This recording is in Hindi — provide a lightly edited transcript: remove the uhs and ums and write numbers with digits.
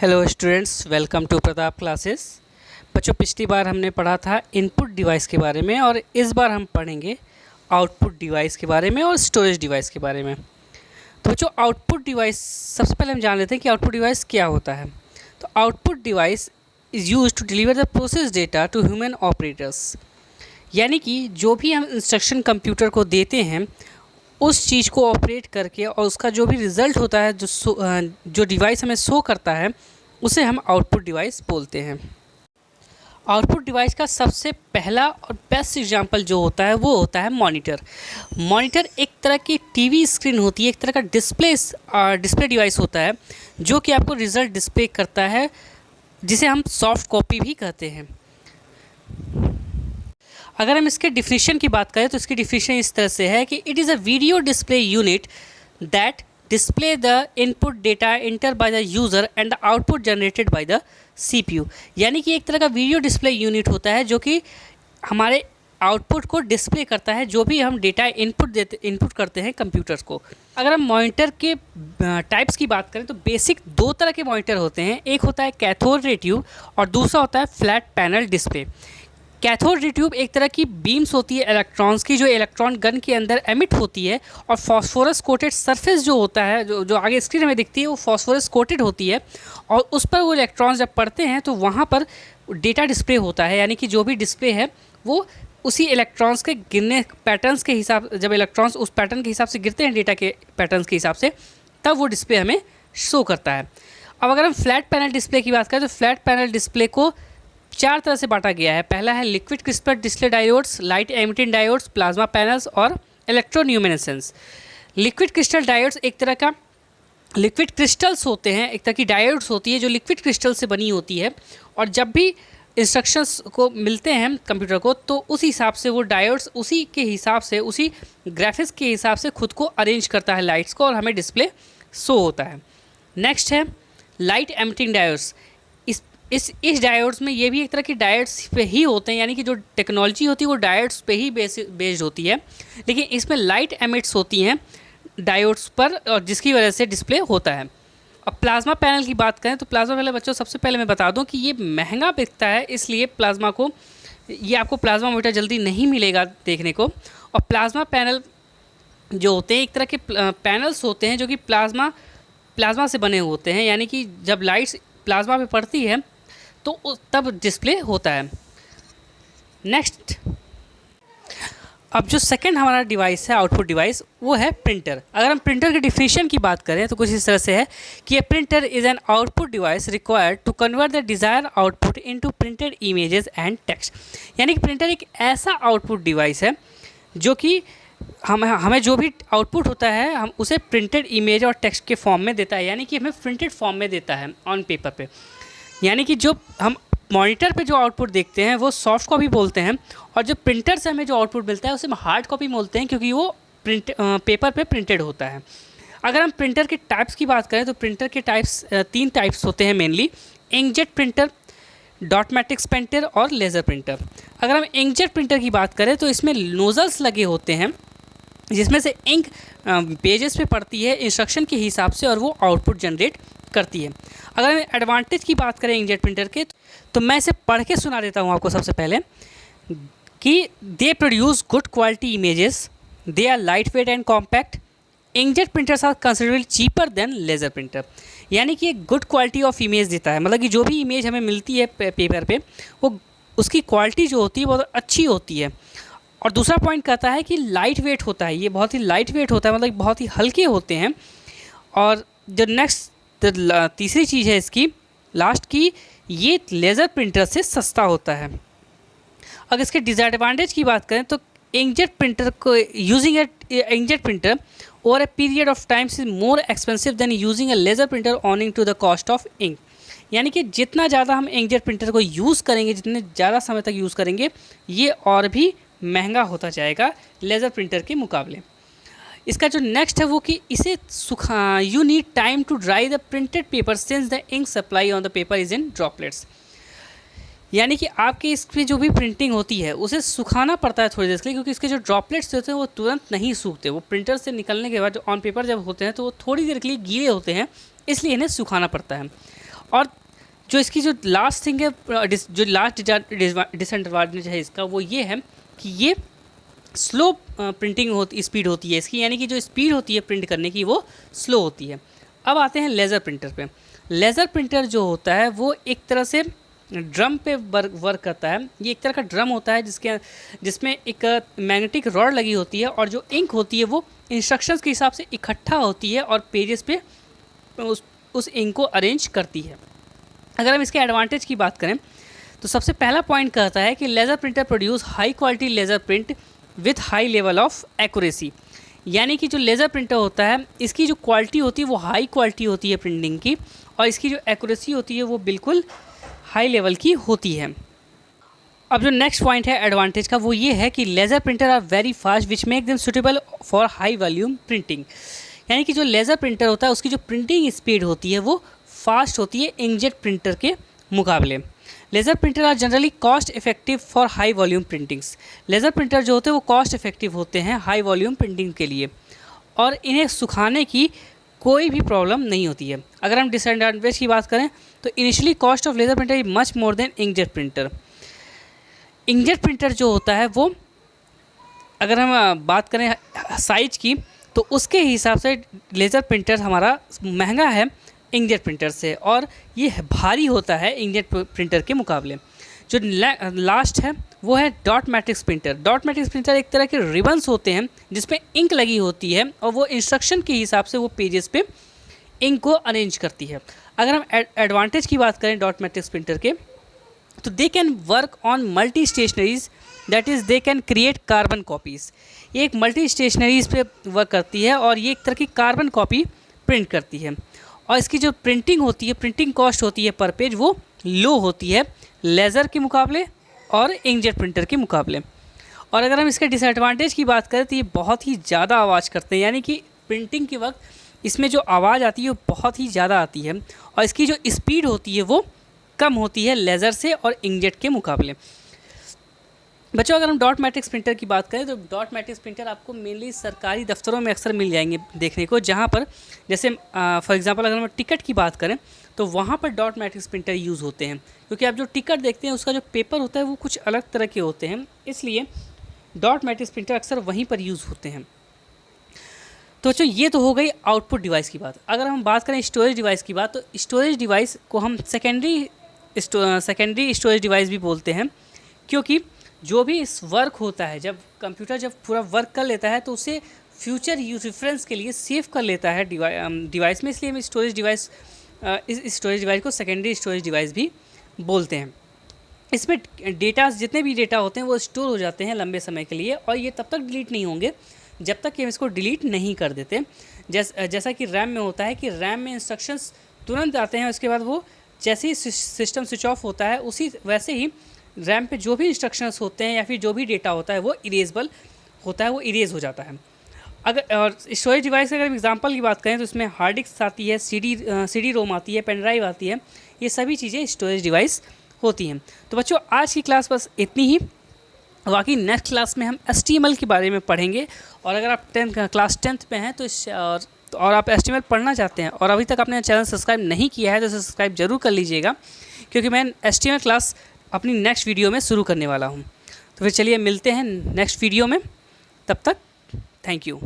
Hello students, welcome to Pratap classes. बच्चों, पिछली बार हमने पढ़ा था इनपुट डिवाइस के बारे में और इस बार हम पढ़ेंगे आउटपुट डिवाइस के बारे में और स्टोरेज डिवाइस के बारे में। तो बच्चों, आउटपुट डिवाइस सबसे पहले हम जान लेते हैं कि आउटपुट डिवाइस क्या होता है। तो output device is use to deliver the process data to human operators. यानी कि जो भी हम इंस्ट्रक्शन कंप्यूटर को देते हैं उस चीज़ को ऑपरेट करके और उसका जो भी रिज़ल्ट होता है जो डिवाइस हमें शो करता है उसे हम आउटपुट डिवाइस बोलते हैं। आउटपुट डिवाइस का सबसे पहला और बेस्ट एग्जांपल जो होता है वो होता है मॉनिटर। मॉनिटर एक तरह की टीवी स्क्रीन होती है, एक तरह का डिस्प्ले डिवाइस होता है जो कि आपको रिज़ल्ट डिस्प्ले करता है, जिसे हम सॉफ्ट कॉपी भी कहते हैं। अगर हम इसके डिफिनीशन की बात करें तो इसकी डिफिनीशन इस तरह से है कि it is a video display unit that display the input data enter by the user and the output generated by the CPU. यानी कि एक तरह का वीडियो डिस्प्ले यूनिट होता है जो कि हमारे आउटपुट को डिस्प्ले करता है, जो भी हम डेटा इनपुट करते हैं कंप्यूटर्स को। अगर हम मॉनिटर के टाइप्स की बात करें तो बेसिक दो तरह के मॉनिटर होते हैं। एक होता है कैथोड रे ट्यूब और दूसरा होता है flat panel display. Cathode ray tube एक तरह की बीम्स होती है इलेक्ट्रॉन्स की, जो इलेक्ट्रॉन गन के अंदर एमिट होती है, और फॉस्फोरस कोटेड सरफेस जो होता है, जो आगे स्क्रीन में दिखती है, वो फॉस्फोरस कोटेड होती है और उस पर वो इलेक्ट्रॉन्स जब पड़ते हैं तो वहाँ पर डेटा डिस्प्ले होता है। यानी कि जो भी डिस्प्ले है वो उसी इलेक्ट्रॉन्स के गिरने पैटर्न्स के हिसाब, जब इलेक्ट्रॉन्स उस पैटर्न के हिसाब से गिरते हैं डेटा के पैटर्न्स के हिसाब से, तब वो डिस्प्ले हमें शो करता है। अब अगर हम फ्लैट पैनल डिस्प्ले की बात करें तो फ्लैट पैनल डिस्प्ले को चार तरह से बांटा गया है। पहला है liquid crystal display diodes, light emitting diodes, plasma panels और इलेक्ट्रोन्यूमिनेसेंस। लिक्विड क्रिस्टल डायोड्स एक तरह का लिक्विड क्रिस्टल्स होते हैं, एक तरह की डायोड्स होती है जो लिक्विड क्रिस्टल से बनी होती है, और जब भी इंस्ट्रक्शंस को मिलते हैं कंप्यूटर को तो उस हिसाब से वो डायोड्स उसी के हिसाब से, उसी ग्राफिक्स के हिसाब से खुद को अरेंज करता है लाइट्स को, और हमें डिस्प्ले शो होता है। नेक्स्ट है लाइट एमिटिंग डायोड्स। इस डायोड्स में ये भी एक तरह की डायोड्स पे ही होते हैं, यानी कि जो टेक्नोलॉजी होती है वो डायोड्स पे ही बेस्ड होती है, लेकिन इसमें लाइट एमिट्स होती हैं डायोड्स पर, और जिसकी वजह से डिस्प्ले होता है। अब प्लाज्मा पैनल की बात करें तो प्लाज्मा पैनल बच्चों सबसे पहले मैं बता दूं कि ये महंगा बिकता है, इसलिए प्लाज्मा को, ये आपको प्लाज्मा मॉनिटर जल्दी नहीं मिलेगा देखने को। और प्लाज्मा पैनल जो होते हैं एक तरह के पैनल्स होते हैं जो कि प्लाज्मा से बने होते हैं, यानी कि जब लाइट्स प्लाज्मा पे पड़ती है तो तब डिस्प्ले होता है। नेक्स्ट, अब जो सेकंड हमारा डिवाइस है आउटपुट डिवाइस वो है प्रिंटर। अगर हम प्रिंटर के डिफिनीशन की बात करें तो कुछ इस तरह से है कि a printer is an output device required to convert the desire output into printed images and text. यानी कि प्रिंटर एक ऐसा आउटपुट डिवाइस है जो कि हमें जो भी आउटपुट होता है हम उसे प्रिंटेड इमेज और टेक्स्ट के फॉर्म में देता है, यानी कि हमें प्रिंटेड फॉर्म में देता है ऑन पेपर पे। यानी कि जो हम मॉनिटर पे जो आउटपुट देखते हैं वो सॉफ्ट कॉपी बोलते हैं, और जो प्रिंटर से हमें जो आउटपुट मिलता है उसे हम हार्ड कॉपी बोलते हैं, क्योंकि वो पेपर पे प्रिंटेड होता है। अगर हम प्रिंटर के टाइप्स की बात करें तो प्रिंटर के तीन टाइप्स होते हैं mainly: inkjet printer, dot matrix printer और लेज़र प्रिंटर। अगर हम इंकजेट प्रिंटर की बात करें तो इसमें नोजल्स लगे होते हैं जिसमें से इंक पेजेस पे पड़ती है इंस्ट्रक्शन के हिसाब से और वो आउटपुट जनरेट करती है। अगर हम एडवांटेज की बात करें इंकजेट प्रिंटर के तो मैं इसे पढ़ के सुना देता हूँ आपको सबसे पहले कि they produce good quality images, they are light weight and compact, inkjet printers are considerably cheaper than laser printer. यानी कि एक गुड क्वालिटी ऑफ इमेज देता है, मतलब कि जो भी इमेज हमें मिलती है पेपर पे वो उसकी क्वालिटी जो होती है बहुत अच्छी होती है। और दूसरा पॉइंट कहता है कि लाइट वेट होता है, ये बहुत ही लाइट वेट होता है, मतलब बहुत ही हल्के होते हैं। और जो तीसरी चीज़ है इसकी लास्ट की, ये लेज़र प्रिंटर से सस्ता होता है। अगर इसके डिसएडवांटेज की बात करें तो इंकजेट प्रिंटर को using inkjet printer over a period of time is more expensive than using a laser printer owing to the cost of ink. यानी कि जितना ज़्यादा हम इंकजेट प्रिंटर को यूज़ करेंगे, जितने ज़्यादा समय तक यूज़ करेंगे, ये और भी महंगा होता जाएगा लेज़र प्रिंटर के मुकाबले। इसका जो नेक्स्ट है वो कि इसे you need time to dry the printed paper since the ink supply on the paper is in droplets. यानी कि आपकी इसकी जो भी प्रिंटिंग होती है उसे सुखाना पड़ता है थोड़ी देर के लिए, क्योंकि इसके जो ड्रॉपलेट्स होते हैं वो तुरंत नहीं सूखते। वो प्रिंटर से निकलने के बाद जो ऑन पेपर जब होते हैं तो वो थोड़ी देर के लिए गीले होते हैं, इसलिए इन्हें सुखाना पड़ता है। और जो इसकी जो लास्ट थिंग है, जो लास्ट डिसएडवांटेज है इसका, वो ये है कि ये स्लो प्रिंटिंग स्पीड होती है इसकी, यानी कि जो स्पीड होती है प्रिंट करने की वो स्लो होती है। अब आते हैं लेज़र प्रिंटर पे। लेज़र प्रिंटर जो होता है वो एक तरह से ड्रम पे वर्क करता है। ये एक तरह का ड्रम होता है जिसमें एक मैग्नेटिक रॉड लगी होती है, और जो इंक होती है वो इंस्ट्रक्शंस के हिसाब से इकट्ठा होती है और पेजेस पे उस इंक को अरेंज करती है। अगर हम इसके एडवांटेज की बात करें तो सबसे पहला पॉइंट कहता है कि laser printer produce high quality laser print with high level of accuracy, यानी कि जो लेज़र प्रिंटर होता है इसकी जो क्वालिटी होती है वो हाई क्वालिटी होती है प्रिंटिंग की, और इसकी जो एक्यूरेसी होती है वो बिल्कुल हाई लेवल की होती है। अब जो नेक्स्ट पॉइंट है एडवांटेज का, वो ये है कि laser printer are very fast which make them suitable for high volume printing, यानी कि जो लेज़र प्रिंटर होता है उसकी जो प्रिंटिंग स्पीड होती है वो फास्ट होती है इंकजेट प्रिंटर के मुकाबले। Laser printer are generally cost effective for high volume printings. Laser printer जो होते हैं वो कॉस्ट इफेक्टिव होते हैं हाई वॉल्यूम प्रिंटिंग के लिए, और इन्हें सुखाने की कोई भी प्रॉब्लम नहीं होती है। अगर हम डिसएडवांटेज की बात करें तो initially cost of laser printer is much more than inkjet printer. Inkjet printer जो होता है वो, अगर हम बात करें साइज की, तो उसके हिसाब से लेज़र प्रिंटर हमारा महंगा है इंकजेट प्रिंटर से, और ये भारी होता है इंकजेट प्रिंटर के मुकाबले। जो लास्ट है वो है dot matrix printer. Dot matrix printer एक तरह के रिबन्स होते हैं जिसमें इंक लगी होती है, और वो इंस्ट्रक्शन के हिसाब से वो पेजेस पे इंक को अरेंज करती है। अगर हम एडवांटेज की बात करें डॉट मैट्रिक्स प्रिंटर के, तो they can work on multi stationeries, that is they can create carbon copies. ये एक मल्टी स्टेशनरीज पे वर्क करती है और ये एक तरह की कार्बन कॉपी प्रिंट करती है, और इसकी जो प्रिंटिंग होती है, प्रिंटिंग कॉस्ट होती है पर पेज, वो लो होती है लेज़र के मुकाबले और इंकजेट प्रिंटर के मुकाबले। और अगर हम इसके डिसएडवांटेज की बात करें तो ये बहुत ही ज़्यादा आवाज़ करते हैं, यानी कि प्रिंटिंग के वक्त इसमें जो आवाज़ आती है वो बहुत ही ज़्यादा आती है, और इसकी जो स्पीड होती है वो कम होती है लेज़र से और इंकजेट के मुकाबले। बच्चों, अगर हम डॉट मैट्रिक्स प्रिंटर की बात करें तो डॉट मैट्रिक्स प्रिंटर आपको मेनली सरकारी दफ्तरों में अक्सर मिल जाएंगे देखने को, जहाँ पर जैसे फॉर एग्जांपल अगर हम टिकट की बात करें तो वहाँ पर डॉट मैट्रिक्स प्रिंटर यूज़ होते हैं, क्योंकि आप जो टिकट देखते हैं उसका जो पेपर होता है वो कुछ अलग तरह के होते हैं, इसलिए डॉट मैट्रिक्स प्रिंटर अक्सर वहीं पर यूज़ होते हैं। तो बच्चों, ये तो हो गई आउटपुट डिवाइस की बात। अगर हम बात करें स्टोरेज डिवाइस की बात, तो स्टोरेज डिवाइस को हम सेकेंडरी स्टोरेज डिवाइस भी बोलते हैं, क्योंकि जो भी इस वर्क होता है, जब कंप्यूटर जब पूरा वर्क कर लेता है तो उसे फ्यूचर यूज रेफरेंस के लिए सेव कर लेता है डिवाइस में, इसलिए हम इस स्टोरेज डिवाइस को सेकेंडरी स्टोरेज डिवाइस भी बोलते हैं। इसमें डेटा, जितने भी डेटा होते हैं वो स्टोर हो जाते हैं लंबे समय के लिए, और ये तब तक डिलीट नहीं होंगे जब तक कि हम इसको डिलीट नहीं कर देते। जैसा कि रैम में होता है कि रैम में इंस्ट्रक्शंस तुरंत आते हैं, उसके बाद वो जैसे ही सिस्टम स्विच ऑफ होता है वैसे ही रैम पे जो भी इंस्ट्रक्शंस होते हैं या फिर जो भी डेटा होता है वो इरेजेबल होता है, वो इरेज हो जाता है। अगर और स्टोरेज डिवाइस की अगर एग्जांपल की बात करें तो इसमें हार्ड डिस्क आती है, सीडी रोम आती है, पेन ड्राइव आती है, ये सभी चीज़ें स्टोरेज डिवाइस होती हैं। तो बच्चों, आज की क्लास बस इतनी ही। बाकी नेक्स्ट क्लास में हम HTML के बारे में पढ़ेंगे, और अगर आप क्लास 10th में हैं तो और आप HTML पढ़ना चाहते हैं और अभी तक आपने चैनल सब्सक्राइब नहीं किया है तो सब्सक्राइब जरूर कर लीजिएगा, क्योंकि मैं HTML क्लास अपनी नेक्स्ट वीडियो में शुरू करने वाला हूँ। तो फिर चलिए मिलते हैं नेक्स्ट वीडियो में, तब तक थैंक यू।